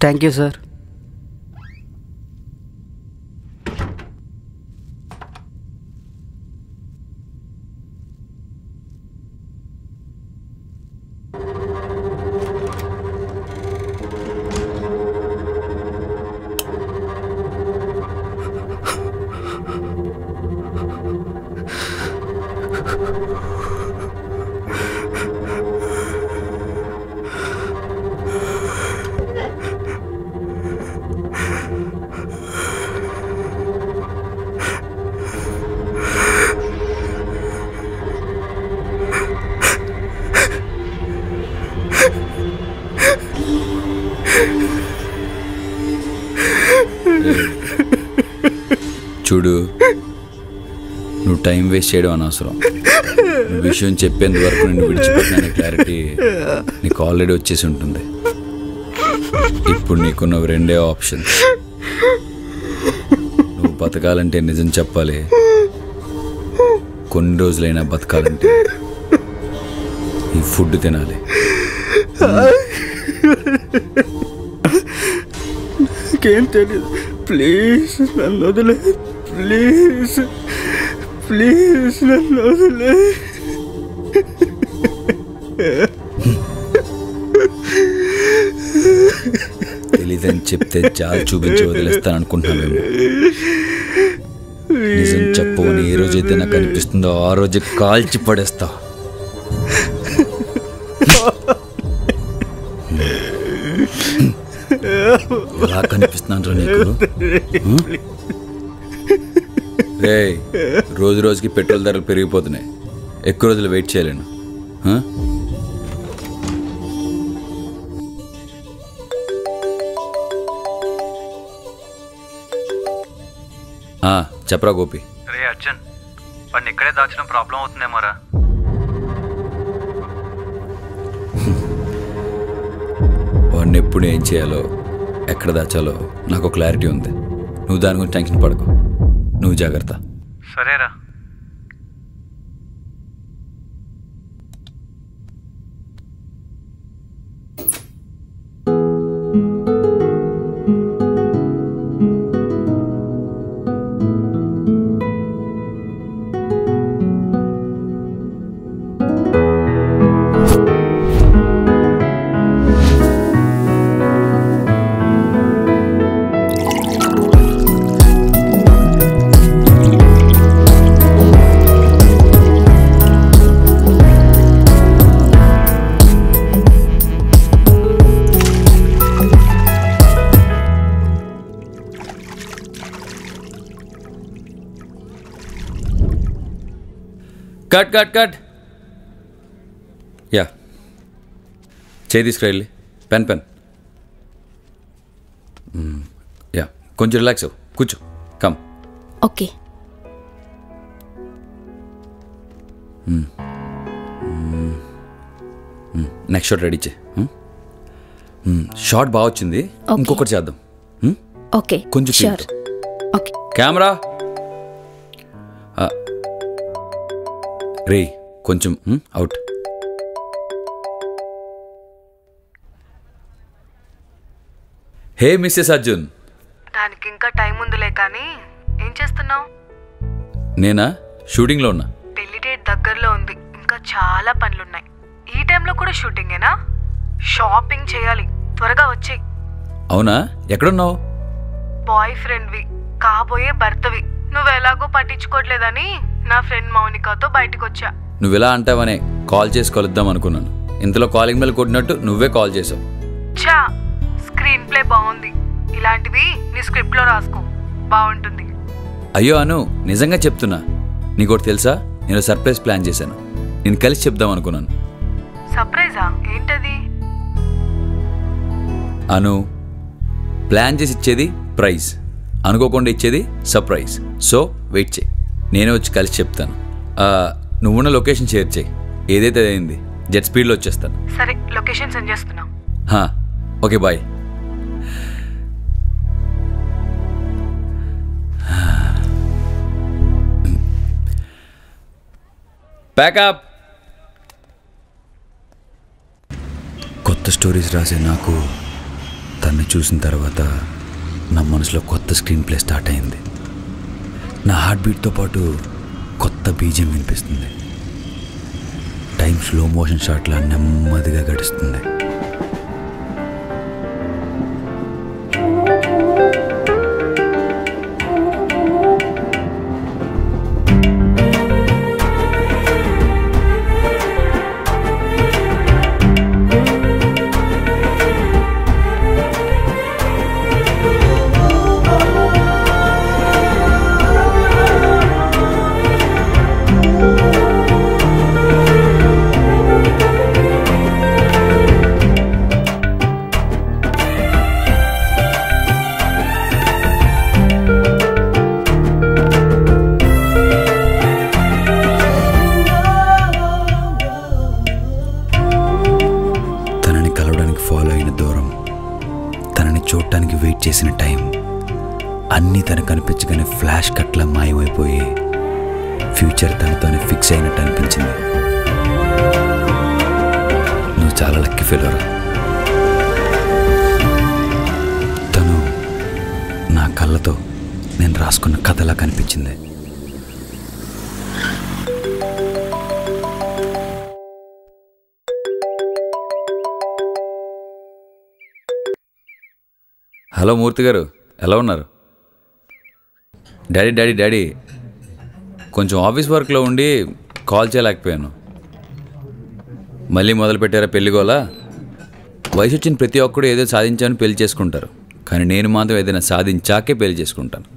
Thank you sir. చూడు, నువ్వు time waste చేయడం అనవసరం. నువ్వు విషయం చెప్పేంత వరకు నిన్ను విడిచిపెట్టిన క్లారిటీ నీకు ఆల్రెడీ వచ్చేసి ఉంటుంది. ఇప్పుడు నీకున్నవి రెండే ఆప్షన్. నువ్వు బతకాలంటే నిజం చెప్పాలి, కొన్ని రోజులైనా బతకాలంటే ఈ ఫుడ్ తినాలి. నాకేం తెలియదు, ప్లీజ్ నన్ను వదిలే, ప్లీజ్ ప్లీజ్ నన్ను వదిలే. తెలీదని చెప్తే చాలు చూపించి వదిలేస్తాను అనుకుంటున్నాను. నిజం చెప్పవని ఏ రోజైతే నాకు అనిపిస్తుందో ఆ రోజు కాల్చి పడేస్తా. ఎలా కనిపిస్తున్నాను నీకు? రేయ్, రోజు రోజుకి పెట్రోల్ ధరలు పెరిగిపోతున్నాయి, ఎక్కువ రోజులు వెయిట్ చేయలేను. చెప్పరా గోపి. రే అర్జున్, వాడిని ఇక్కడే దాచిన ప్రాబ్లం అవుతుందేమోరా. వాడిని ఎప్పుడు ఏం చేయాలో, ఎక్కడ దాచాలో నాకు క్లారిటీ ఉంది. నువ్వు దాని గురించి టెన్షన్ పడకు, నువ్వు జాగ్రత్త. సరేరా. Cut cut cut. యా, చేయి తీసుకురాలి. Pen pen. యా, కొంచెం రిలాక్స్ అవ్వు, కూర్చో. Come. Okay. Next shot ready చేయి. షాట్ బాగా వచ్చింది, ఇంకొకటి చేద్దాం. ఓకే, కొంచెం షూర్. ఓకే. కెమెరా రే, కొంచెం అవుట్. హే మిస్సెస్ అర్జున్. దానికి ఇంకా టైం ఉందిలే, కానీ ఏం చేస్తున్నావు? నేనా, షూటింగ్లో ఉన్నా. పెళ్లి డేట్ దగ్గరలో ఉంది, ఇంకా చాలా పనులున్నాయి. ఈ టైంలో కూడా షూటింగేనా? షాపింగ్ చేయాలి, త్వరగా వచ్చేయ్. అవునా, ఎక్కడున్నావు? బాయ్ ఫ్రెండ్వి, కాబోయే భర్తవి. నువ్వు ఎలాగో పట్టించుకోవట్లేదని నా ఫ్రెండ్ మౌనికాతో బయటకు వచ్చా. నువ్వు ఇలా అంటావనే కాల్ చేసి కలుద్దాం అనుకున్నాను. ఇంతలో కాలింగ్ బెల్ కొట్టినట్టు నువ్వే కాల్ చేసావు. చా, స్క్రీన్ ప్లే బాగుంది, ఇలాంటివి నీ స్క్రిప్ట్లో రాసుకో, బాగుంటుంది. అయ్యో అను, నిజంగా చెప్తున్నా. నీకోటి తెలుసా, నేను సర్ప్రైజ్ ప్లాన్ చేశాను. నేను కలిసి చెప్దాం అనుకున్నాను. సర్ప్రైజా? ఏంటది? అను, ప్లాన్ చేసి ఇచ్చేది ప్రైజ్, అనుకోకుండా ఇచ్చేది సర్ప్రైజ్. సో వెయిట్ చేయి, నేనే వచ్చి కలిసి చెప్తాను. నువ్వున్న లొకేషన్ షేర్ చేయి, ఏదైతే అయింది జెట్ స్పీడ్లో వచ్చేస్తాను. సరే, లొకేషన్ సెండ్ చేస్తున్నా. Okay, bye. ప్యాకప్. కొత్త స్టోరీస్ రాసే నాకు తను చూసిన తర్వాత నా మనసులో కొత్త స్క్రీన్ ప్లే స్టార్ట్ అయింది. నా హార్ట్ బీట్తో పాటు కొత్త బీజియం వినిపిస్తుంది. టైం స్లో మోషన్ షాట్లా నెమ్మదిగా గడుస్తుంది. ఫాలో అయిన దూరం, తనని చూడటానికి వెయిట్ చేసిన టైం అన్నీ తనకు కనిపించగానే ఫ్లాష్ కట్లా మాయమైపోయి ఫ్యూచర్ తనతోనే ఫిక్స్ అయినట్టు అనిపించింది. నువ్వు చాలా లక్కీ ఫెలోరా. తను నా కళ్ళతో నేను రాసుకున్న కథలా కనిపించింది. హలో మూర్తి గారు, ఎలా ఉన్నారు? డాడీ డాడీ డాడీ కొంచెం ఆఫీస్ వర్క్లో ఉండి కాల్ చేయలేకపోయాను. మళ్ళీ మొదలు పెట్టారా పెళ్ళిగోలా? వయసు వచ్చిన ప్రతి ఒక్కడు ఏదో సాధించామని పెళ్లి చేసుకుంటారు, కానీ నేను మాత్రం ఏదైనా సాధించాకే పెళ్లి చేసుకుంటాను.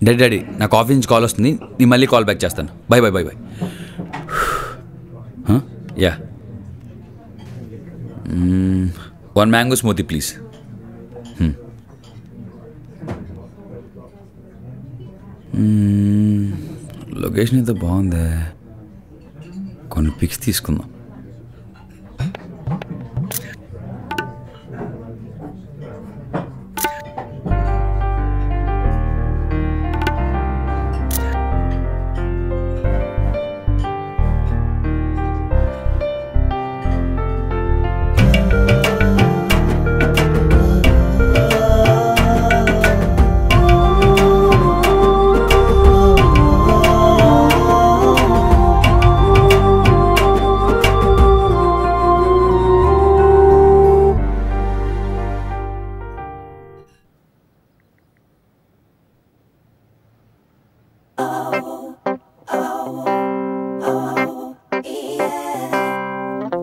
డాడీ డాడీ నాకు ఆఫీస్ నుంచి కాల్ వస్తుంది, నేను మళ్ళీ కాల్ బ్యాక్ చేస్తాను. Bye bye bye bye. Yeah, 1 mango smoothie please. Location అయితే బాగుంది, కొన్ని పిక్స్ తీసుకుందాం.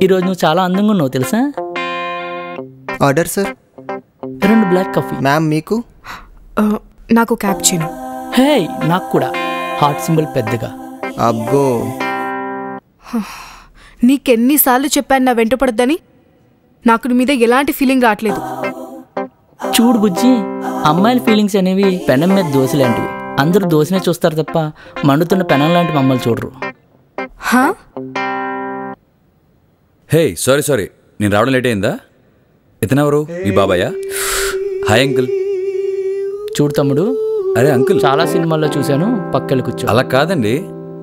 ఈరోజు నువ్వు చాలా అందంగా ఉన్నావు తెలుసా? Order sir. 2 black coffee. Ma'am మీకు? నాకు క్యాప్చినో. హే, నాకు కూడా హార్ట్ సింబల్ పెద్దగా. అబ్బో, నీకెన్నిసార్లు చెప్పాను నా వెంట పడద్దని? నాకు నీ మీద ఎలాంటి ఫీలింగ్ రావట్లేదు. చూడు బుజ్జి, అమ్మాయిల ఫీలింగ్స్ అనేవి పెనం మీద దోశ లాంటివి. అందరూ దోశనే చూస్తారు తప్ప మండుతున్న పెనం లాంటి మమ్మల్ని చూడరు. హే సారీ, నేను రావడం లేట్ అయిందా? ఇతనెవరు? మీ బాబాయా? Hi uncle. చూడు తమ్ముడు, అరే అంకుల్, చాలా సినిమాల్లో చూశాను, పక్కన కూర్చో. అలా కాదండి,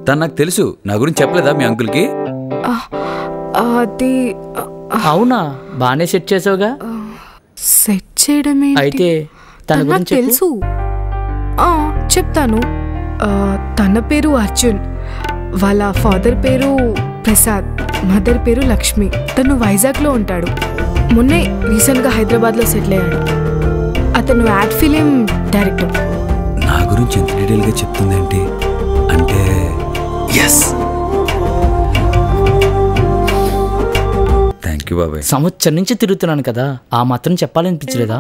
తను నాకు తెలుసు. నా గురించి చెప్పలేదా మీ అంకుల్కి? అది అవునా, బాగానే సెట్ చేసావుగా. సెట్ చేయడమే అయితే తన గురించి తెలుసు. చెప్తాను. తన పేరు అర్జున్, వాళ్ళ ఫాదర్ పేరు ప్రసాద్, మదర్ పేరు లక్ష్మి. తను వైజాగ్లో ఉంటాడు. మొన్నే రీసెంట్గా హైదరాబాద్లో సెటిల్ అయ్యాడు. అతను యాడ్ ఫిలిం డైరెక్టర్. నా గురించి ఎంత డీటెయిల్గా చెప్తుందేంటి అంటే ఎస్, థ్యాంక్ యూ బాబాయ్. సంవత్సరం నుంచి తిరుగుతున్నాను కదా, ఆ మాత్రం చెప్పాలనిపించలేదా?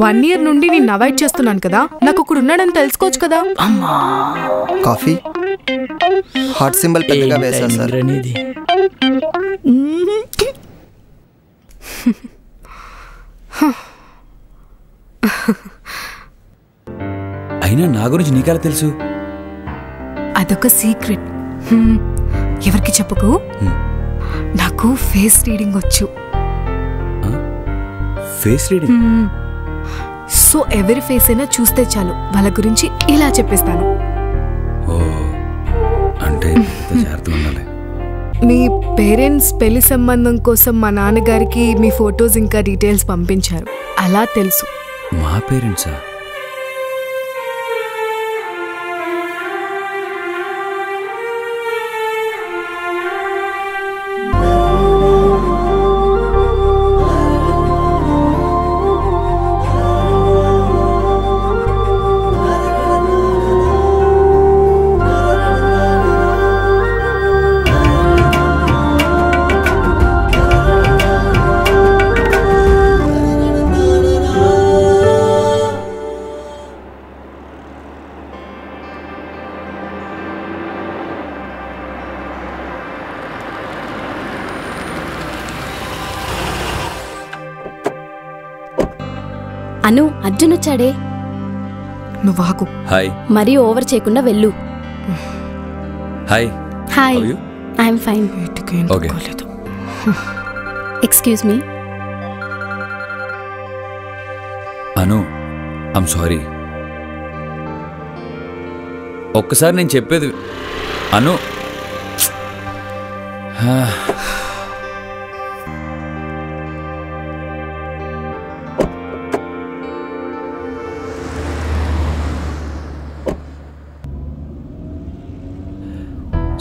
1 year నుండి నేను అవాయిడ్ చేస్తున్నాను కదా, నాకు ఒకడు ఉన్నాడని తెలుసుకోవచ్చు కదా. కాఫీ హార్ట్ సింబల్ పెద్దగా వేసా సార్. అనేది అయినా నా గురించి నీకెలా తెలుసు? అదొక సీక్రెట్, ఎవరికి చెప్పకు. నాకు ఫేస్ రీడింగ్ వచ్చు. Face reading? సో ఎవరి ఫేస్ అయినా చూస్తే చాలు వాళ్ళ గురించి ఇలా చెప్పేస్తాను. ఓ, అంటే జాగ్రత్తగా ఉండాలి. మీ పేరెంట్స్ పెళ్లి సంబంధం కోసం మా నాన్నగారికి మీ ఫొటోస్ ఇంకా డీటెయిల్స్ పంపించారు. అలా తెలుసు. మా పేరెంట్సా? అను, అర్జున్ వచ్చాడే. నువ్వు ఆగు. హాయ్. మరీ ఓవర్ చేయకుండా వెళ్ళు. Hi. Hi. How are you? I'm fine. Okay. Excuse me. Anu, I'm sorry. ఒక్కసారి నేను చెప్పేది అను.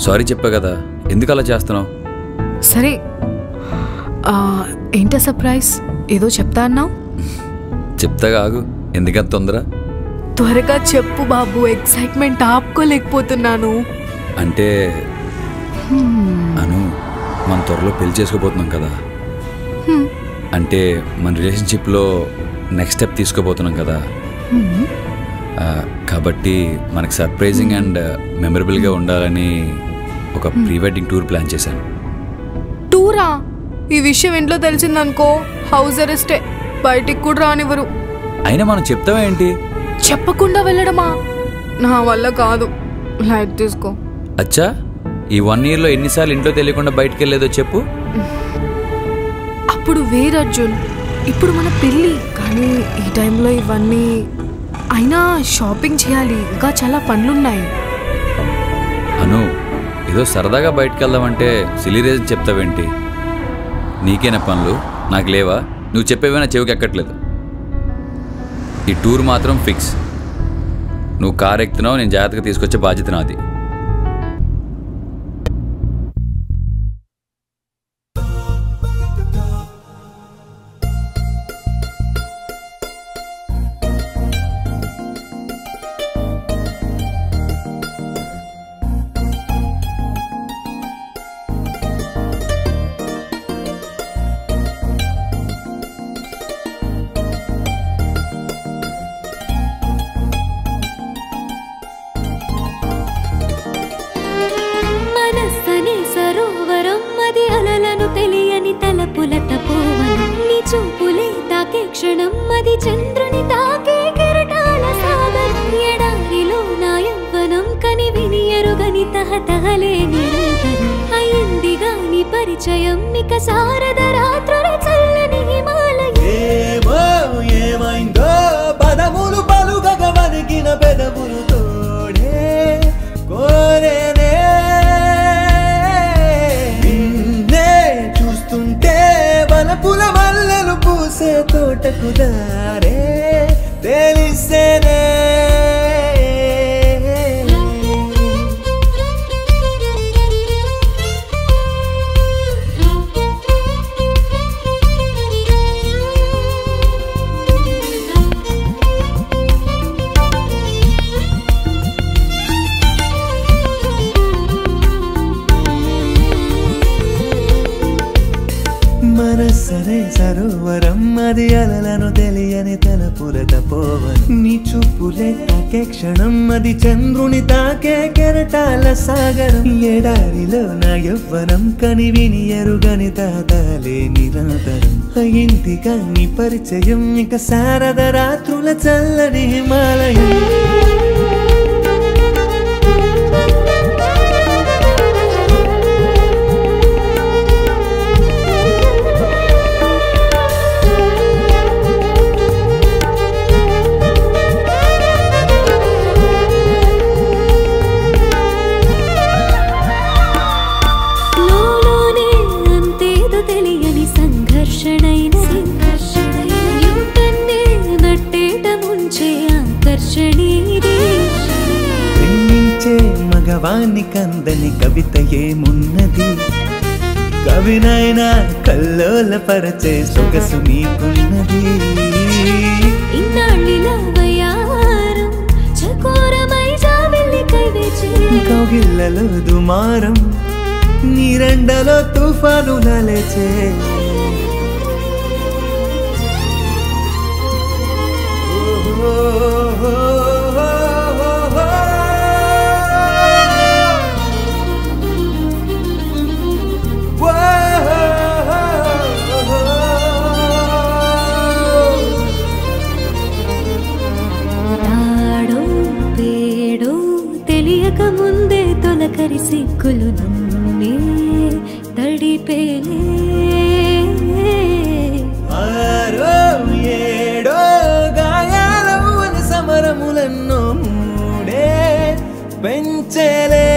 సారీ చెప్పా కదా, ఎందుకు అలా చేస్తున్నావు? సరే, ఏంటా సర్ప్రైజ్? ఏదో చెప్తా అన్నావు. చెప్తాగా, ఆగు. ఎందుకంత తొందర? త్వరగా చెప్పు బాబు, ఎక్సైట్మెంట్ ఆపుకోలేకపోతున్నాను. అంటే అను, మన త్వరలో పెళ్లి చేసుకోబోతున్నాం కదా. అంటే మన రిలేషన్షిప్లో నెక్స్ట్ స్టెప్ తీసుకోబోతున్నాం కదా. కాబట్టి మనకి సర్ప్రైజింగ్ అండ్ మెమరబుల్గా ఉండాలని ఒక ప్రీ వెడ్డింగ్ టూర్ ప్లాన్ చేశాను. టూరా? ఈ విషయం ఇంట్లో తెలిసిందనుకో హౌస్ అరెస్టే, బయటికి కూడా రానివ్వరు. అయినా మనం చెప్తావా ఏంటి? చెప్పకుండా వెళ్ళడమా? నా వల్ల కాదు, లైట్ తీసుకో. అచ్చా, ఈ 1 yearలో ఎన్నిసార్లు ఇంట్లో తెలియకుండా బయటికి వెళ్ళేదో చెప్పు. అప్పుడు వేరు అర్జున్, ఇప్పుడు మన పెళ్ళి. కానీ ఈ టైంలో ఇవన్నీ అయినా షాపింగ్ చేయాలి, ఇంకా చాలా పనులున్నాయి. అను, ఏదో సరదాగా బయటకు వెళ్దామంటే సిలీ రీజన్ చెప్తావేంటి? నీకేనా పనులు, నాకు లేవా? నువ్వు చెప్పేవైనా చెవికి ఎక్కట్లేదు. ఈ టూర్ మాత్రం ఫిక్స్. నువ్వు కారు ఎక్కుతున్నావు, నేను జాగ్రత్తగా తీసుకొచ్చే బాధ్యత నాది. క్షణం అది చంద్రుని తాకే కెరటాల సాగర్. ఎడారిలో నా యవ్వనం కని విని ఎరుగని తహతహలే నిరంతరం. అయింది గాని పరిచయం ఇక శారద రాత్రుల చల్లని హిమాలయం. ఏమో ఏమైందో పదములు పలుగగ వణికిన పెదవులు తోడే కోరేనే. నిన్నే చూస్తుంటే వనపుల మల్లెలు పూసే తోటకు దారే తెలిసేనే. మనసరే సరోవరం అది అలలను తెలియని తలపుల తపోవనం. నీ చూపులే తాకే క్షణం అది చంద్రుని తాకే కెరటాల సాగరం. ఎడారిలో నా యవ్వనం కని విని ఎరుగని తాతాలే నిరంతరం. అయింది కాని పరిచయం ఇక శారద రాత్రుల చల్లని హిమాలయం. No మగవాణ్ణి కందని కవిత ఏమున్నది కవినైనా కల్లోల పరచే సొగసు మీకున్నది ఇన్నాళ్ళిలా వయారం చకోరమై జాబిల్లి కైవేచి కౌగిళ్ళలో దుమారం నీరెండలో తుఫాను లేచే తాడో పేడో తెలియక ముందే తొలకరి సిక్కులు నన్నే తడిపేలే ఆరో ఏడో గాయాలవుని సమరములెన్నో మూడే పెంచలే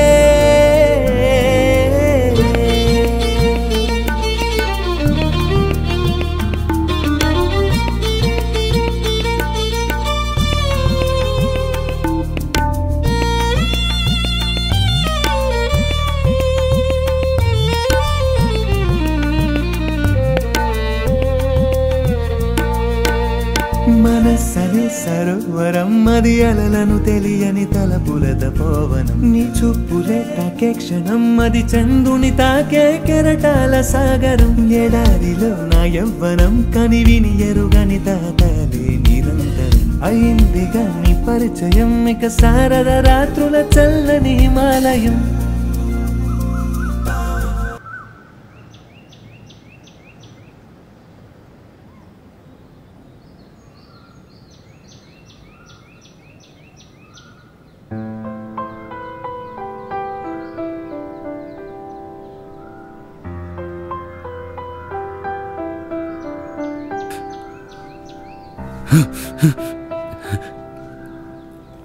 మనసరి సరోవరం అది అలలను తెలియని తలపుల తపోవనం నీ చూపులే తాకే క్షణం అది చంద్రుని తాకే కెరటాల సాగరం ఎడారిలో నా యవ్వనం కనివిని ఎరుగని తాతాలే నిరంతరం అయిందిగా నీ పరిచయం ఇక సారద రాత్రుల చల్లని హిమాలయం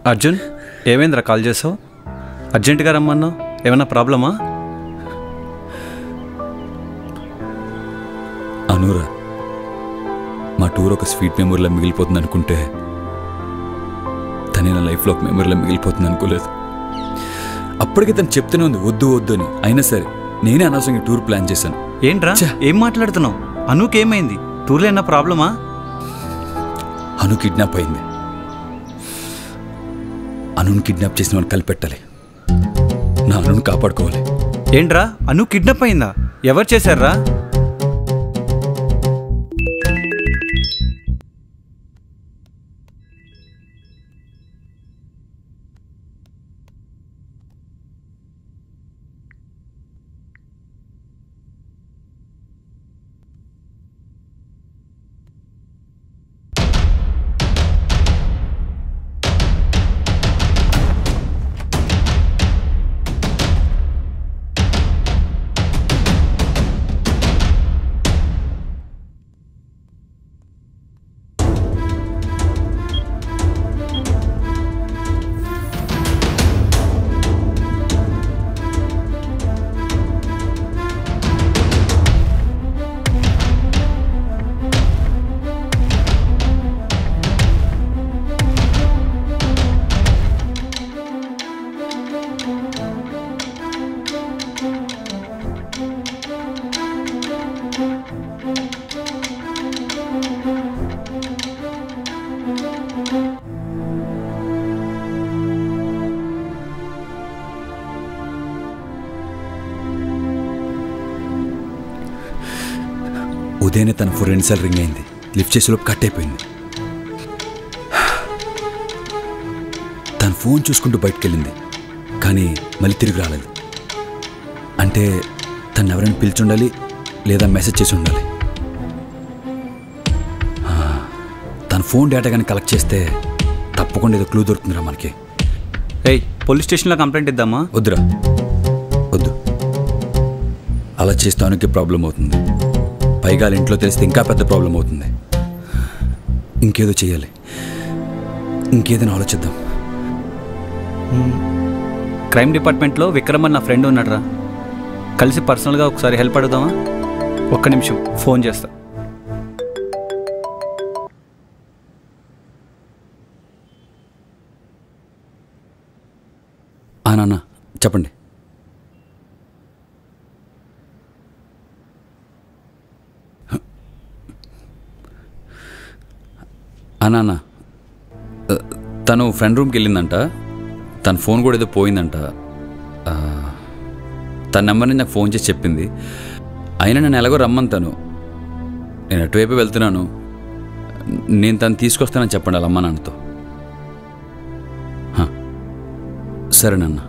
అర్జున్ ఏమైందిరా కాల్ చేసావు అర్జెంటుగా రమ్మన్నావు ఏమైనా ప్రాబ్లమా అనురా మా టూర్ ఒక స్వీట్ మెమరీలో మిగిలిపోతుంది అనుకుంటే తనే నా లైఫ్లో ఒక మెమరీలో మిగిలిపోతుంది అనుకోలేదు అప్పటికే తను చెప్తూనే ఉంది వద్దు వద్దు అని అయినా సరే నేనే అనవసరంగా టూర్ ప్లాన్ చేశాను ఏంట్రా ఏం మాట్లాడుతున్నావు అనుకేమైంది టూర్లో ఏమైనా ప్రాబ్లమా అను కిడ్నాప్ అయింది అనుని కిడ్నాప్ చేసిన వాళ్ళు కలిపెట్టాలి నా అనుని కాపాడుకోవాలి ఏంట్రా అను కిడ్నాప్ అయిందా ఎవరు చేశారా ఉదయనే తన ఫోన్ రెండుసార్లు రింగ్ అయింది లిఫ్ట్ చేసేలోపు కట్ అయిపోయింది తన ఫోన్ చూసుకుంటూ బయటకు వెళ్ళింది కానీ మళ్ళీ తిరిగి రాలేదు అంటే తను ఎవరైనా పిలిచి ఉండాలి లేదా మెసేజ్ చేసి ఉండాలి తన ఫోన్ డేటా కానీ కలెక్ట్ చేస్తే తప్పకుండా ఏదో క్లూ దొరుకుతుందిరా మనకి ఏయ్ పోలీస్ స్టేషన్లో కంప్లైంట్ ఇద్దామా వద్దురా వద్దు అలా చేస్తానికి ప్రాబ్లం అవుతుంది పైగా ఇంట్లో తెలిస్తే ఇంకా పెద్ద ప్రాబ్లం అవుతుంది ఇంకేదో చేయాలి ఇంకేదైనా ఆలోచిద్దాం క్రైమ్ డిపార్ట్మెంట్లో విక్రమ్ అని నా ఫ్రెండ్ ఉన్నాడురా కలిసి పర్సనల్గా ఒకసారి హెల్ప్ అడుగుదామా ఒక్క నిమిషం ఫోన్ చేస్తా నాన్న చెప్పండి. అన్నా తను ఫ్రెండ్ రూమ్కి వెళ్ళిందంట. తన ఫోన్ కూడా ఏదో పోయిందంట. తన నెంబర్ని నాకు ఫోన్ చేసి చెప్పింది. అయినా నేను ఎలాగో రమ్మంతాను. నేను అటువైపు వెళ్తున్నాను. నేను తను తీసుకొస్తానని చెప్పండి వాళ్ళ అమ్మ నాన్నతో. సరేనన్నా.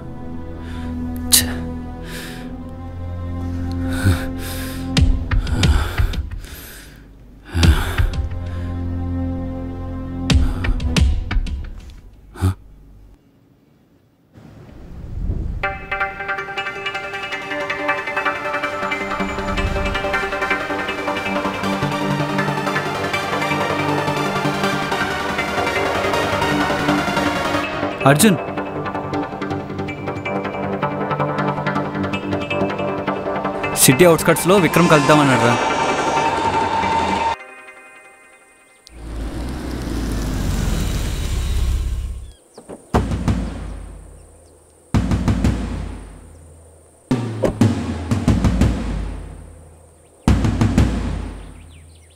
అర్జున్, సిటీ అవుట్స్కట్స్లో విక్రమ్ కలుద్దామన్నాడు రా.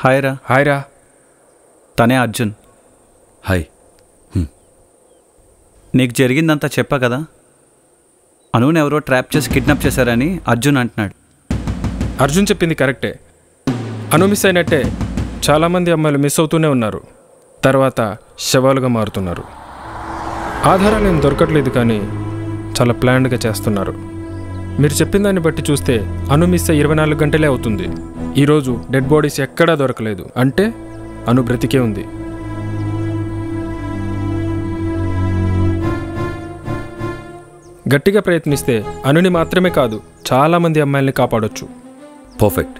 హాయ్ రా. తనే అర్జున్. హాయ్. నీకు జరిగిందంతా చెప్పా కదా. అనుని ఎవరో ట్రాప్ చేసి కిడ్నాప్ చేశారని అర్జున్ అంటున్నాడు. అర్జున్ చెప్పింది కరెక్టే. అను మిస్ అయినట్టే చాలామంది అమ్మాయిలు మిస్ అవుతూనే ఉన్నారు. తర్వాత శవాలుగా మారుతున్నారు. ఆధారాలు ఏం దొరకట్లేదు, కానీ చాలా ప్లాన్డ్గా చేస్తున్నారు. మీరు చెప్పిన దాన్ని బట్టి చూస్తే అను మిస్ 24 గంటలే అవుతుంది. ఈరోజు డెడ్ బాడీస్ ఎక్కడా దొరకలేదు. అంటే అను బ్రతికే ఉంది. గట్టిగా ప్రయత్నిస్తే అనుని మాత్రమే కాదు, చాలామంది అమ్మాయిల్ని కాపాడొచ్చు. పర్ఫెక్ట్.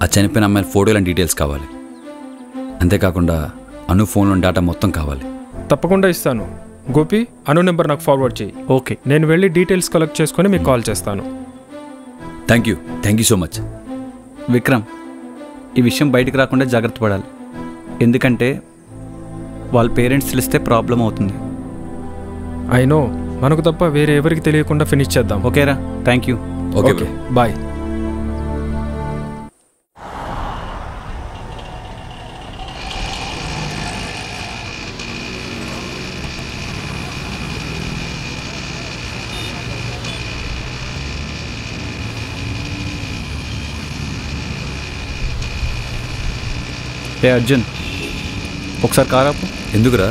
ఆ చనిపోయిన అమ్మాయిల ఫోటోలు అండ్ డీటెయిల్స్ కావాలి. అంతేకాకుండా అను ఫోన్లో డేటా మొత్తం కావాలి. తప్పకుండా ఇస్తాను. గోపి, అను నెంబర్ నాకు ఫార్వర్డ్ చేయి. ఓకే. నేను వెళ్ళి డీటెయిల్స్ కలెక్ట్ చేసుకొని మీకు కాల్ చేస్తాను. Thank you so much. Vikram, ఈ విషయం బయటకు రాకుండా జాగ్రత్త పడాలి. ఎందుకంటే వాళ్ళ పేరెంట్స్ తెలిస్తే ప్రాబ్లం అవుతుంది. I know. మనకు తప్ప వేరే ఎవరికి తెలియకుండా ఫినిష్ చేద్దాం. ఓకేరా, థ్యాంక్ యూ. Okay, bye. ఏ అర్జున్, ఒకసారి కార్ ఆపు. ఎందుకురా?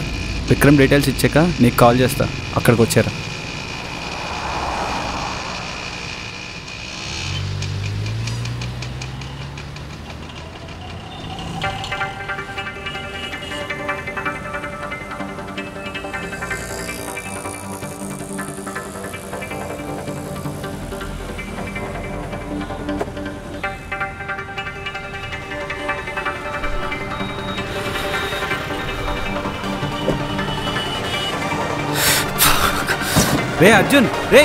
విక్రమ్ డీటెయిల్స్ ఇచ్చాక నీకు కాల్ చేస్తా. అక్కడికి వచ్చారా? రే అర్జున్, రే.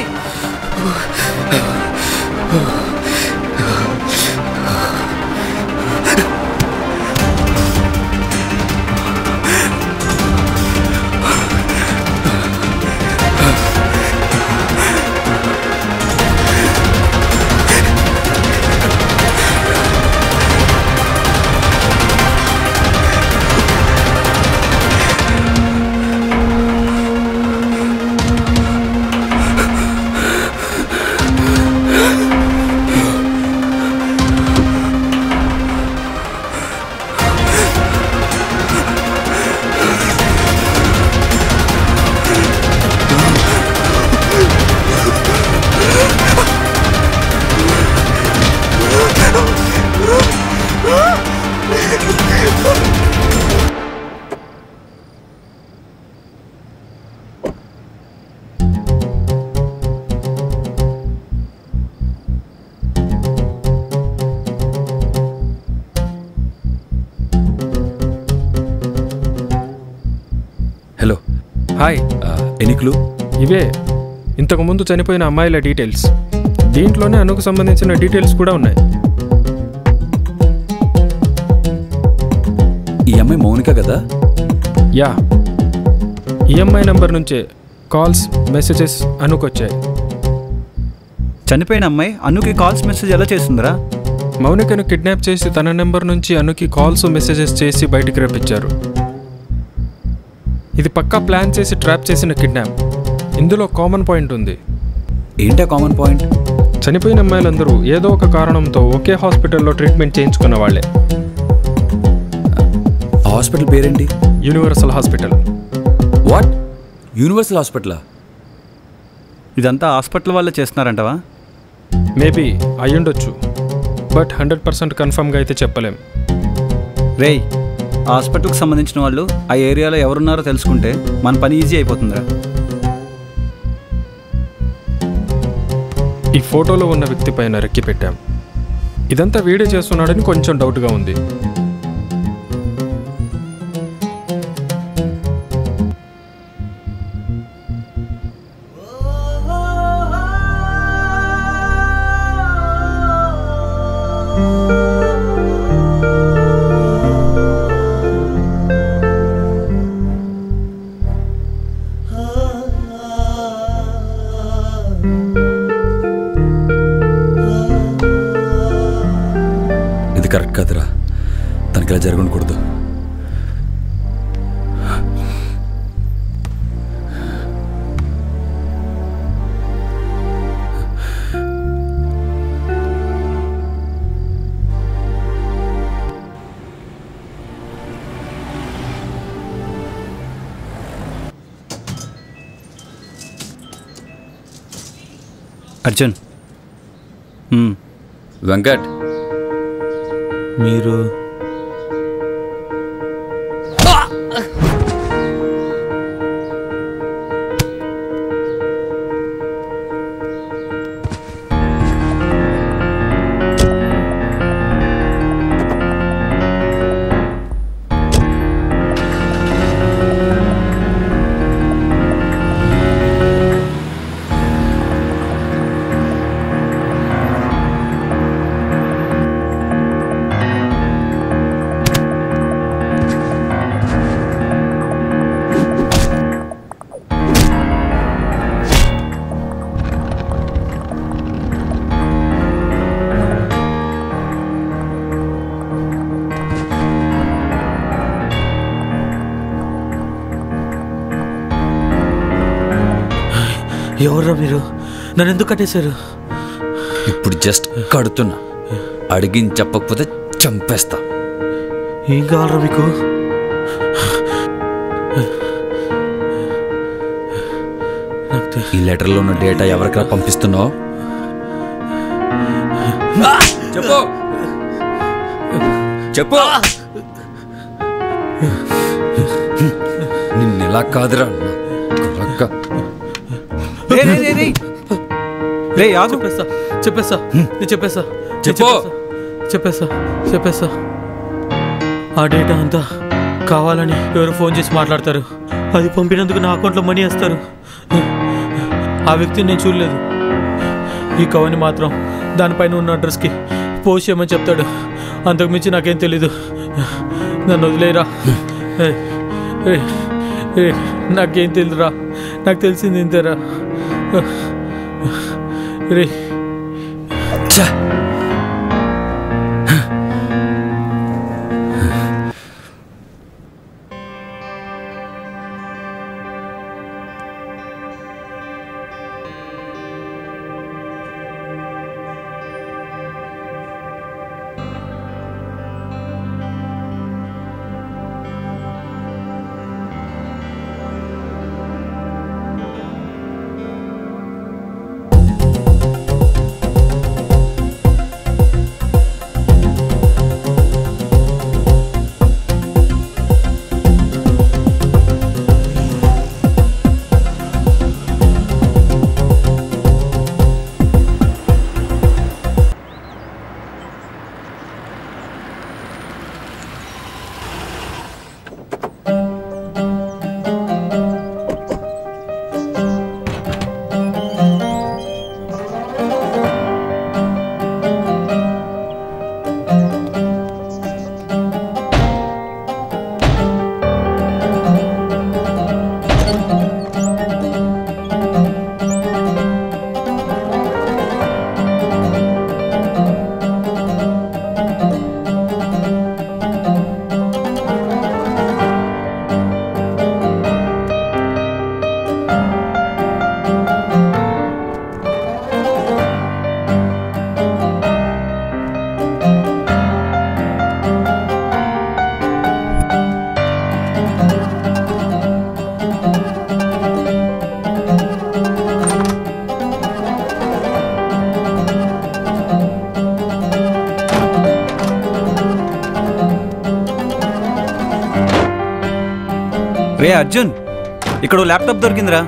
హలో. హాయ్. Any clue? ఇవే ఇంతకుముందు చనిపోయిన అమ్మాయిల డీటెయిల్స్. దీంట్లోనే అనుకు సంబంధించిన డీటెయిల్స్ కూడా ఉన్నాయి. ఈ అమ్మాయి మౌనిక కదా? యా. ఈ అమ్మాయి నంబర్ నుంచే కాల్స్, మెసేజెస్ అనుకొచ్చాయి. చనిపోయిన అమ్మాయి అనుకి కాల్స్ మెసేజ్ ఎలా చేస్తుందిరా? మౌనికను కిడ్నాప్ చేసి తన నెంబర్ నుంచి అనుకి కాల్స్ మెసేజెస్ చేసి బయటికి రప్పించారు. ఇది పక్కా ప్లాన్ చేసి ట్రాప్ చేసిన కిడ్నాప్. ఇందులో కామన్ పాయింట్ ఉంది. ఏంటా కామన్ పాయింట్? చనిపోయిన అమ్మాయిలందరూ ఏదో ఒక కారణంతో ఒకే హాస్పిటల్లో ట్రీట్మెంట్ చేయించుకున్న వాళ్ళే. హాస్పిటల్ పేరేంటి? Universal hospital. వాట్? యూనివర్సల్ హాస్పిటలా? ఇదంతా హాస్పిటల్ వాళ్ళే చేస్తున్నారంటవా? మేబీ అయ్యుండొచ్చు, బట్ 100% కన్ఫర్మ్గా అయితే చెప్పలేం. రేయ్, హాస్పిటల్కి సంబంధించిన వాళ్ళు ఆ ఏరియాలో ఎవరున్నారో తెలుసుకుంటే మన పని ఈజీ అయిపోతుందిరా. ఈ ఫోటోలో ఉన్న వ్యక్తి పైన రెక్కి పెట్టాం. ఇదంతా వీడియో చేస్తున్నాడని కొంచెం డౌట్గా ఉంది. కరెక్ట్ కాదురా, తనకి ఇలా జరగకూడదు. అర్జున్, వెంకట్, మీరు ఎవర్రా మీరు? నన్ను ఎందుకు కట్టేశారు? ఇప్పుడు జస్ట్ కడుతున్నా, అడిగిని చెప్పకపోతే చంపేస్తా. ఏం కావాలరా మీకు? ఈ లెటర్లో ఉన్న డేటా ఎవరికైనా పంపిస్తున్నావు? చెప్పు చెప్పు. నిన్నెలా కాదురా చెప్పేస్తా. ఆ డేటా అంతా కావాలని ఎవరు ఫోన్ చేసి మాట్లాడతారు. అది పంపినందుకు నా అకౌంట్లో మనీ వేస్తారు. ఆ వ్యక్తిని నేను చూడలేదు. ఈ కవర్ని మాత్రం దానిపైన ఉన్న అడ్రస్కి పోస్ట్ చేయమని చెప్తాడు. అంతకుమించి నాకేం తెలీదు. నన్ను వదిలేరా. నాకేం తెలియదురా. నాకు తెలిసింది ఇంతేరా. రే అర్జున్, ఇక్కడ ల్యాప్టాప్ దొరికిందిరా.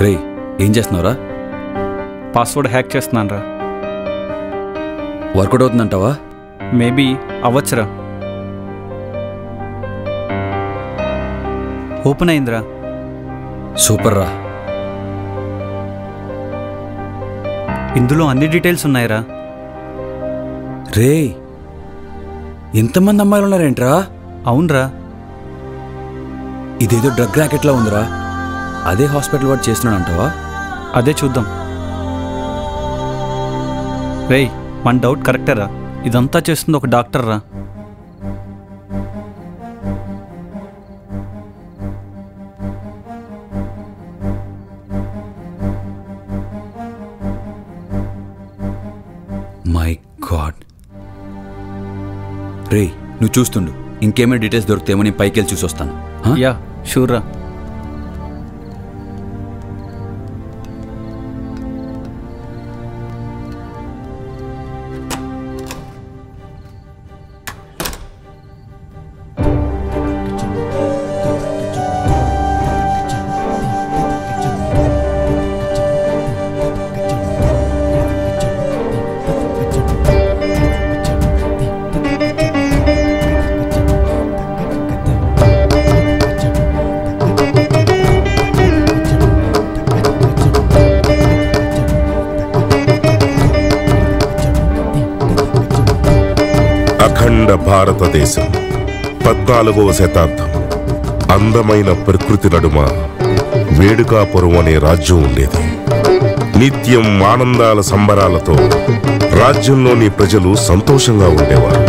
రే, ఏం చేస్తున్నావురా? పాస్వర్డ్ హ్యాక్ చేస్తున్నాను రా. వర్కౌట్ అవుతుందంటావా? మేబీ అవ్వచ్చురా. ఓపెన్ అయిందిరా. సూపర్ రా. ఇందులో అన్ని డీటెయిల్స్ ఉన్నాయిరా. రే, ఎంతమంది అమ్మాయిలు ఉన్నారేంట్రా? అవునరా. ఇదేదో డ్రగ్ ర్యాకెట్లా ఉందిరా. అదే హాస్పిటల్ వాడు చేస్తున్నాడు అంటావా? అదే చూద్దాం. రేయ్, మన డౌట్ కరెక్టేరా. ఇదంతా చేస్తుంది ఒక డాక్టర్ రా. My God. రే, నువ్వు చూస్తుండు, ఇంకేమైనా డీటెయిల్స్ దొరుకుతాయేమో నేను పైకి వెళ్ళి చూసి వస్తాను. యా, షూర్ రా. అఖండ భారతదేశం 14వ శతాబ్దం. అందమైన ప్రకృతి నడుమ వేడుకాపురం అనే రాజ్యం ఉండేది. నిత్యం ఆనందాల సంబరాలతో రాజ్యంలోని ప్రజలు సంతోషంగా ఉండేవారు.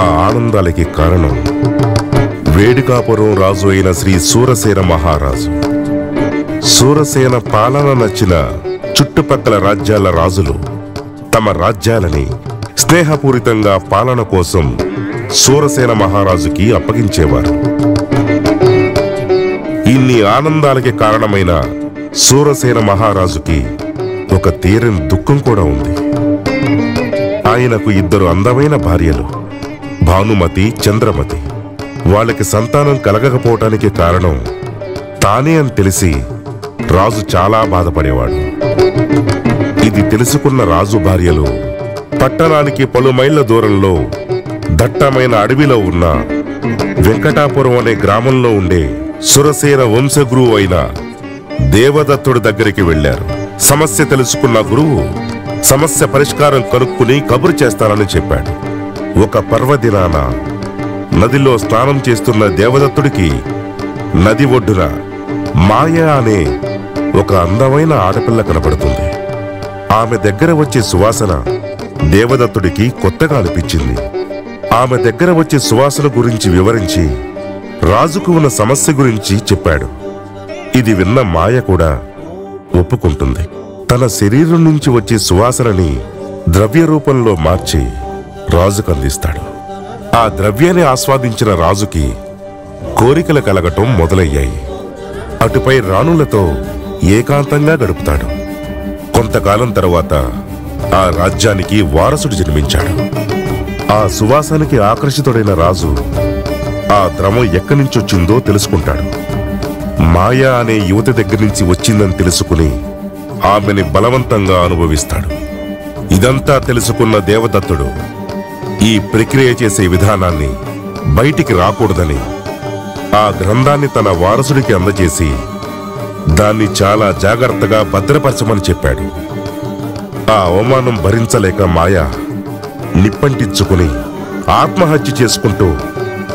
ఆ ఆనందాలకి కారణం వేడుకాపురం రాజు అయిన శ్రీ సూరసేన మహారాజు. సూరసేన పాలన నచ్చిన చుట్టుపక్కల రాజ్యాల రాజులు తమ రాజ్యాలని స్నేహపూరితంగా పాలన కోసం సూరసేన మహారాజుకి అప్పగించేవారు. ఇన్ని ఆనందాలకి కారణమైన సూరసేన మహారాజుకి ఒక తీరని దుఃఖం కూడా ఉంది. ఆయనకు 2 అందమైన భార్యలు, భానుమతి, చంద్రమతి. వాళ్ళకి సంతానం కలగకపోవటానికి కారణం తానే అని తెలిసి రాజు చాలా బాధపడేవాడు. ఇది తెలుసుకున్న రాజు భార్యలు పట్టణానికి పలు మైళ్ళ దూరంలో దట్టమైన అడవిలో ఉన్న వెంకటాపురం అనే గ్రామంలో ఉండే సురసేన వంశగురువు అయిన దేవదత్తుడి దగ్గరికి వెళ్లారు. సమస్య తెలుసుకున్న గురువు సమస్య పరిష్కారం కనుక్కుని కబురు చేస్తానని చెప్పాడు. ఒక పర్వదినాన నదిలో స్నానం చేస్తున్న దేవదత్తుడికి నది ఒడ్డున మాయ అనే ఒక అందమైన ఆడపిల్ల కనపడుతుంది. ఆమె దగ్గర వచ్చే సువాసన దేవదత్తుడికి కొత్తగా అనిపించింది. ఆమె దగ్గర వచ్చే సువాసన గురించి వివరించి రాజుకు ఉన్న సమస్య గురించి చెప్పాడు. ఇది విన్న మాయ కూడా ఒప్పుకుంటుంది. తన శరీరం నుంచి వచ్చే సువాసనని ద్రవ్య రూపంలో మార్చి రాజుకు అందిస్తాడు. ఆ ద్రవ్యాన్ని ఆస్వాదించిన రాజుకి కోరికలు కలగటం మొదలయ్యాయి. అటుపై రాణులతో ఏకాంతంగా గడుపుతాడు. కొంతకాలం తర్వాత ఆ రాజ్యానికి వారసుడు జన్మించాడు. ఆ సువాసనకి ఆకర్షితుడైన రాజు ఆ ద్రవం ఎక్కడి నుంచి వచ్చిందో తెలుసుకుంటాడు. మాయా అనే యువతి దగ్గర నుంచి వచ్చిందని తెలుసుకుని ఆమెని బలవంతంగా అనుభవిస్తాడు. ఇదంతా తెలుసుకున్న దేవదత్తుడు ఈ ప్రక్రియ చేసే విధానాన్ని బయటికి రాకూడదని ఆ గ్రంథాన్ని తన వారసుడికి అందజేసి దాన్ని చాలా జాగ్రత్తగా భద్రపరచమని చెప్పాడు. ఆ అవమానం భరించలేక మాయా నిప్పంటించుకుని ఆత్మహత్య చేసుకుంటూ,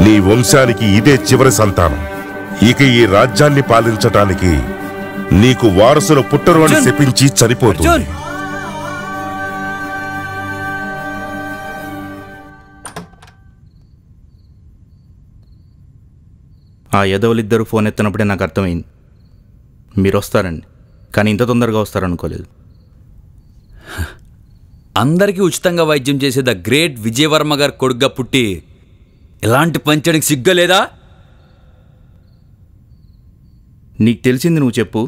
నీ వంశానికి ఇదే చివరి సంతానం, ఇక ఈ రాజ్యాన్ని పాలించటానికి నీకు వారసులు పుట్టరు అని శపించి చనిపోతుంది. ఆ యదవులిద్దరూ ఫోన్ ఎత్తినప్పుడే నాకు అర్థమైంది. మీరు వస్తారండి, కానీ ఇంత తొందరగా వస్తారనుకోలేదు. అందరికీ ఉచితంగా వైద్యం చేసే ద గ్రేట్ విజయవర్మ గారు కొడుగ్గా పుట్టి ఎలాంటి పంచడానికి సిగ్గలేదా? నీకు తెలిసింది నువ్వు చెప్పు,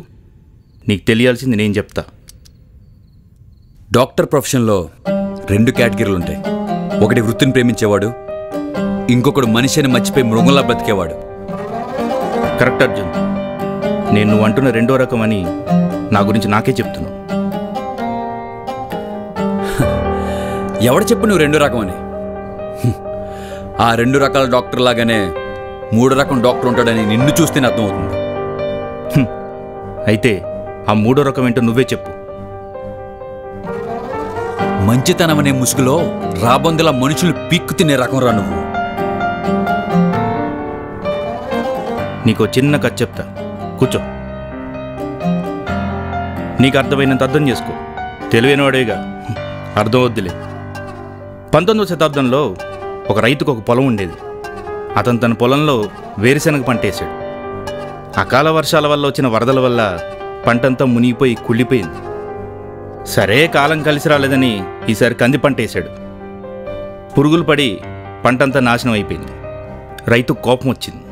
నీకు తెలియాల్సింది నేను చెప్తా. డాక్టర్ ప్రొఫెషన్లో 2 కేటగిరీలు ఉంటాయి. ఒకటి వృత్తిని ప్రేమించేవాడు, ఇంకొకడు మనిషిని మర్చిపోయి మృగంలా బ్రతికేవాడు. కరెక్ట్ అర్జున్, నేను నువ్వు అంటున్న 2వ రకం అని నా గురించి నాకే చెప్తున్నావు. ఎవడు చెప్పు నువ్వు 2 రకం అని? ఆ 2 రకాల డాక్టర్ లాగానే 3 రకం డాక్టర్ ఉంటాడని నిన్ను చూస్తేనే అర్థమవుతుంది. అయితే ఆ 3వ రకం ఏంటో నువ్వే చెప్పు. మంచితనం అనే ముసుగులో రాబందులా మనుషులు పీక్కు తినే రకం రా నువ్వు. నీకు చిన్న కథ చెప్తా, కూర్చో. నీకు అర్థమైనంత అర్థం చేసుకో, తెలివైనవాడేగా, అర్థం వద్దులే. 19వ శతాబ్దంలో ఒక రైతుకు ఒక పొలం ఉండేది. అతను తన పొలంలో వేరుశనగ పంట వేశాడు. అకాల వర్షాల వల్ల వచ్చిన వరదల వల్ల పంటంతా మునిగిపోయి కుళ్ళిపోయింది. సరే, కాలం కలిసి రాలేదని ఈసారి కంది పంట వేశాడు. పురుగులు పడి పంటంతా నాశనం అయిపోయింది. రైతు కోపం వచ్చింది.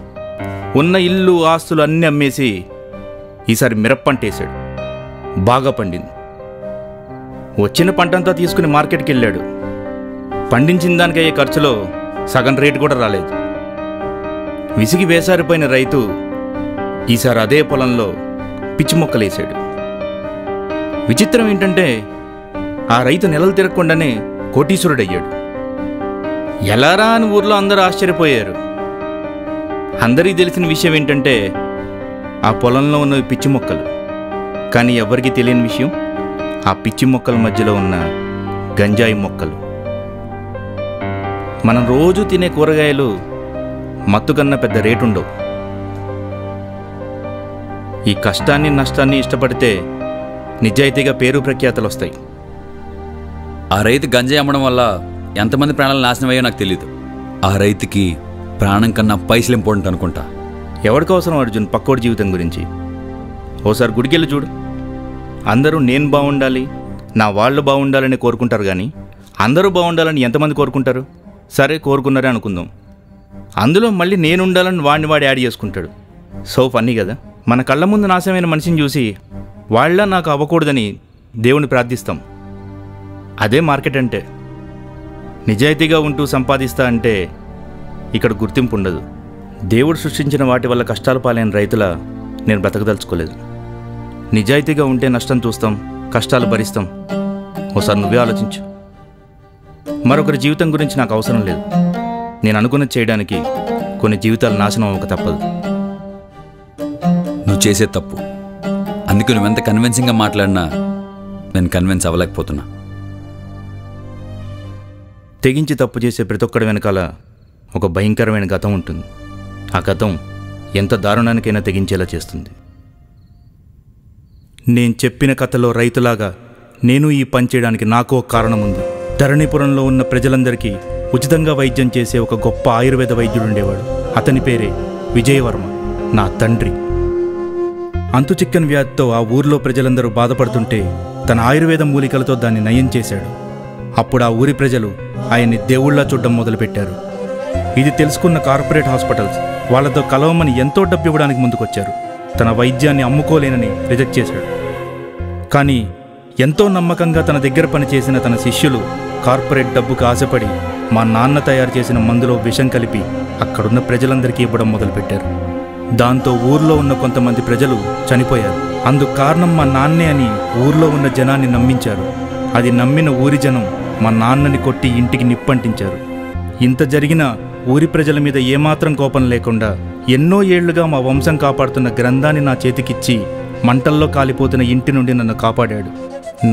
ఉన్న ఇల్లు ఆస్తులు అన్నీ అమ్మేసి ఈసారి మిరప పంట వేశాడు. బాగా పండింది. వచ్చిన పంటంతా తీసుకుని మార్కెట్కి వెళ్ళాడు. పండించిన దానికి అయ్యే ఖర్చులో సగం రేటు కూడా రాలేదు. విసిగి వేసారిపోయిన రైతు ఈసారి అదే పొలంలో పిచ్చి మొక్కలు వేశాడు. విచిత్రం ఏంటంటే ఆ రైతు నెలలు తిరగకుండానే కోటీశ్వరుడయ్యాడు. ఎలారా అని ఊర్లో అందరూ ఆశ్చర్యపోయారు. అందరికీ తెలిసిన విషయం ఏంటంటే ఆ పొలంలో ఉన్నవి పిచ్చి మొక్కలు. కానీ ఎవరికీ తెలియని విషయం, ఆ పిచ్చి మొక్కల మధ్యలో ఉన్న గంజాయి మొక్కలు. మనం రోజు తినే కూరగాయలు మత్తు కన్నా పెద్ద రేటు ఉండవు. ఈ కష్టాన్ని నష్టాన్ని ఇష్టపడితే నిజాయితీగా పేరు ప్రఖ్యాతలు వస్తాయి. ఆ రైతు గంజాయి అమ్మడం వల్ల ఎంతమంది ప్రాణాలు నాశనం అయ్యో నాకు తెలియదు. ఆ రైతుకి ప్రాణం కన్నా పైసలు ఇంపార్టెంట్ అనుకుంటా. ఎవరికి అవసరం అర్జున్ పక్కోడి జీవితం గురించి? ఓసారి గుడికెళ్ళి చూడు. అందరూ నేను బాగుండాలి, నా వాళ్ళు బాగుండాలని కోరుకుంటారు, కానీ అందరూ బాగుండాలని ఎంతమంది కోరుకుంటారు? సరే, కోరుకున్నారే అనుకుందాం. అందులో మళ్ళీ నేను ఉండాలని వాడిని యాడ్ చేసుకుంటాడు. సో ఫన్నీ కదా. మన కళ్ళ ముందు నాశనమైన మనిషిని చూసి వాళ్ళ నాకు అవ్వకూడదని దేవుని ప్రార్థిస్తాం. అదే మార్కెట్ అంటే. నిజాయితీగా ఉంటూ సంపాదిస్తా అంటే ఇక్కడ గుర్తింపు ఉండదు. దేవుడు సృష్టించిన వాటి వల్ల కష్టాలు పాలైన రైతుల నేను బ్రతకదలుచుకోలేదు. నిజాయితీగా ఉంటే నష్టం చూస్తాం, కష్టాలు భరిస్తాం. ఓసారి నువ్వే ఆలోచించు. మరొకరి జీవితం గురించి నాకు అవసరం లేదు. నేను అనుకున్నది చేయడానికి కొన్ని జీవితాలు నాశనం అవ్వక తప్పదు. నువ్వు చేసే తప్పు. అందుకే నువ్వెంత కన్విన్సింగ్గా మాట్లాడినా నేను కన్విన్స్ అవ్వలేకపోతున్నా. తెగించి తప్పు చేసే ప్రతి ఒక్కడి వెనకాల ఒక భయంకరమైన గతం ఉంటుంది. ఆ గతం ఎంత దారుణానికైనా తెగించేలా చేస్తుంది. నేను చెప్పిన కథలో రైతులాగా నేను ఈ పని చేయడానికి నాకు ఒక కారణం ఉంది. ధరణిపురంలో ఉన్న ప్రజలందరికీ ఉచితంగా వైద్యం చేసే ఒక గొప్ప ఆయుర్వేద వైద్యుడు ఉండేవాడు. అతని పేరే విజయవర్మ, నా తండ్రి. అంతుచిక్కని వ్యాధితో ఆ ఊర్లో ప్రజలందరూ బాధపడుతుంటే తన ఆయుర్వేద మూలికలతో దాన్ని నయం చేశాడు. అప్పుడు ఆ ఊరి ప్రజలు ఆయన్ని దేవుళ్లా చూడడం మొదలుపెట్టారు. ఇది తెలుసుకున్న కార్పొరేట్ హాస్పిటల్స్ వాళ్ళతో కలవమని ఎంతో డబ్బు ఇవ్వడానికి ముందుకొచ్చారు. తన వైద్యాన్ని అమ్ముకోలేనని రిజెక్ట్ చేశాడు. కానీ ఎంతో నమ్మకంగా తన దగ్గర పనిచేసిన తన శిష్యులు కార్పొరేట్ డబ్బుకు ఆశపడి మా నాన్న తయారు చేసిన మందులో విషం కలిపి అక్కడున్న ప్రజలందరికీ ఇవ్వడం మొదలుపెట్టారు. దాంతో ఊర్లో ఉన్న కొంతమంది ప్రజలు చనిపోయారు. అందుకు కారణం మా నాన్నే అని ఊర్లో ఉన్న జనాన్ని నమ్మించారు. అది నమ్మిన ఊరి జనం మా నాన్నని కొట్టి ఇంటికి నిప్పంటించారు. ఇంత జరిగినా ఊరి ప్రజల మీద ఏమాత్రం కోపం లేకుండా ఎన్నో ఏళ్లుగా మా వంశం కాపాడుతున్న గ్రంథాన్ని నా చేతికిచ్చి మంటల్లో కాలిపోతున్న ఇంటి నుండి నన్ను కాపాడాడు.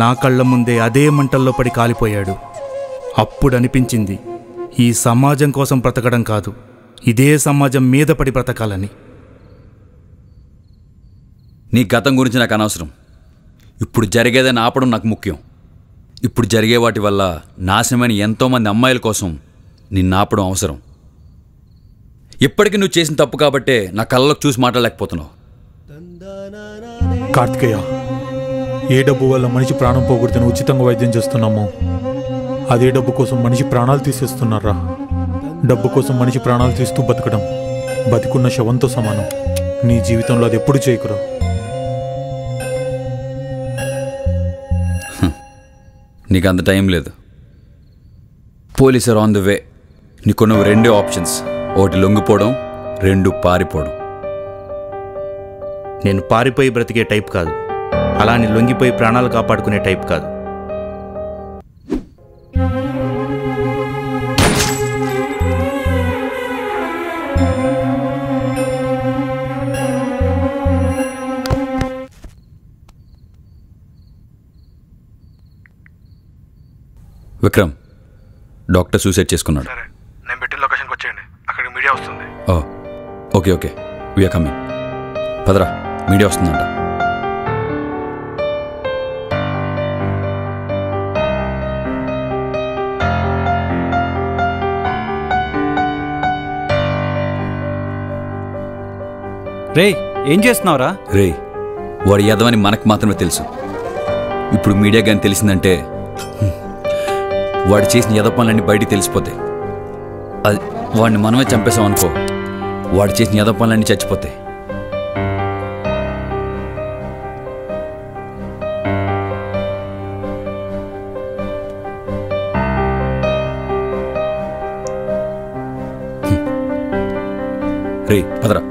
నా కళ్ళ ముందే అదే మంటల్లో పడి కాలిపోయాడు. అప్పుడు అనిపించింది, ఈ సమాజం కోసం బ్రతకడం కాదు, ఇదే సమాజం మీద పడి బ్రతకాలని. నీ గతం గురించి నాకు అనవసరం. ఇప్పుడు జరిగేదని ఆపడం నాకు ముఖ్యం. ఇప్పుడు జరిగే వాటి వల్ల నాశనమైన ఎంతోమంది అమ్మాయిల కోసం నిన్ను ఆపడం అవసరం. ఇప్పటికీ నువ్వు చేసిన తప్పు కాబట్టే నా కళ్ళలోకి చూసి మాట్లాడలేకపోతున్నావు. కార్తికేయ, ఏ డబ్బు వల్ల మనిషి ప్రాణం పోగొడితే ఉచితంగా వైద్యం చేస్తున్నామో అదే డబ్బు కోసం మనిషి ప్రాణాలు తీసేస్తున్నారా. డబ్బు కోసం మనిషి ప్రాణాలు తీస్తూ బతకడం బతికున్న శవంతో సమానం. నీ జీవితంలో అది ఎప్పుడు చేయకురా. నీకు అంత టైం లేదు. Police are on the way. నీకున్న రెండే ఆప్షన్స్, ఒకటి లొంగిపోవడం, రెండు పారిపోవడం. నేను పారిపోయి బ్రతికే టైప్ కాదు, అలా అని లొంగిపోయి ప్రాణాలు కాపాడుకునే టైప్ కాదు. విక్రమ్, డాక్టర్ సూసైడ్ చేసుకున్నాడు. నేను పెట్టిన లొకేషన్కి వచ్చేయండి, అక్కడికి మీడియా వస్తుంది. Okay okay, we are coming. పదరా, మీడియా వస్తుందంట. రే, ఏం చేస్తున్నావురా? రే, వాడి యదవని మనకు మాత్రమే తెలుసు. ఇప్పుడు మీడియా కానీ తెలిసిందంటే వాడు చేసిన యద పనులన్నీ బయటికి తెలిసిపోతాయి. అది వాడిని మనమే చంపేసాం అనుకో, వాడు చేసిన యద పనులన్నీ చచ్చిపోతాయి. రే పదరా.